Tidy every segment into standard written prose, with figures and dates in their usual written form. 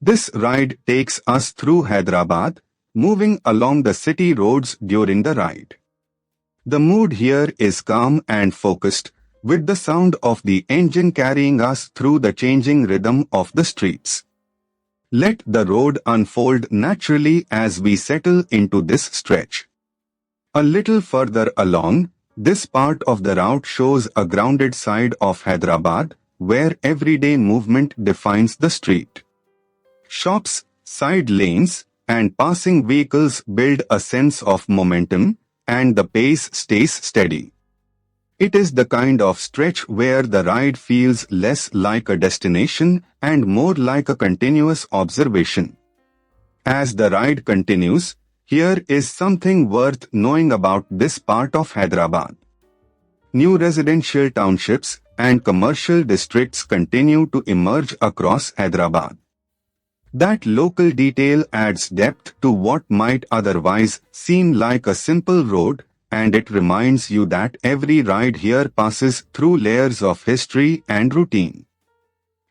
This ride takes us through Hyderabad, moving along the city roads during the ride. The mood here is calm and focused, with the sound of the engine carrying us through the changing rhythm of the streets. Let the road unfold naturally as we settle into this stretch. A little further along, this part of the route shows a grounded side of Hyderabad, where everyday movement defines the street. Shops, side lanes, and passing vehicles build a sense of momentum, and the pace stays steady. It is the kind of stretch where the ride feels less like a destination and more like a continuous observation. As the ride continues, here is something worth knowing about this part of Hyderabad. New residential townships and commercial districts continue to emerge across Hyderabad. That local detail adds depth to what might otherwise seem like a simple road, and it reminds you that every ride here passes through layers of history and routine.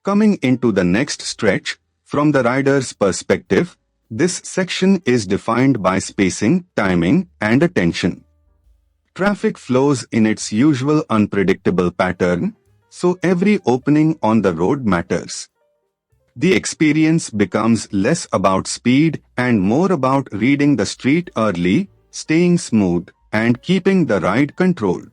Coming into the next stretch, from the rider's perspective, this section is defined by spacing, timing, and attention. Traffic flows in its usual unpredictable pattern, so every opening on the road matters. The experience becomes less about speed and more about reading the street early, staying smooth, and keeping the ride controlled.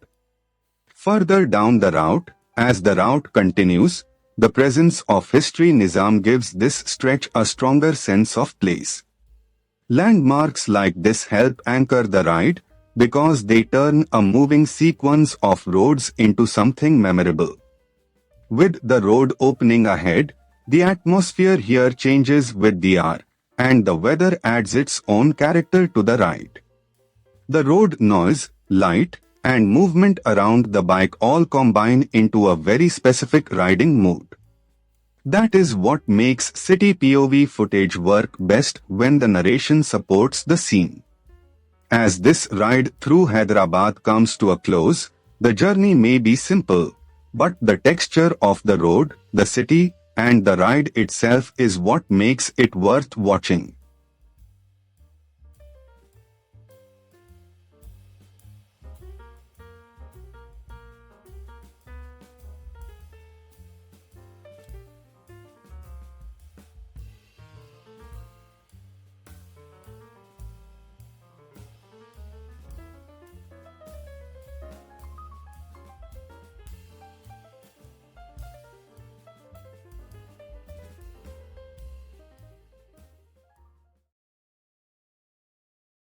Further down the route, as the route continues, the presence of history Nizam gives this stretch a stronger sense of place. Landmarks like this help anchor the ride because they turn a moving sequence of roads into something memorable. With the road opening ahead, the atmosphere here changes with the hour, and the weather adds its own character to the ride. The road noise, light, and movement around the bike all combine into a very specific riding mood. That is what makes city POV footage work best when the narration supports the scene. As this ride through Hyderabad comes to a close, the journey may be simple, but the texture of the road, the city, and the ride itself is what makes it worth watching.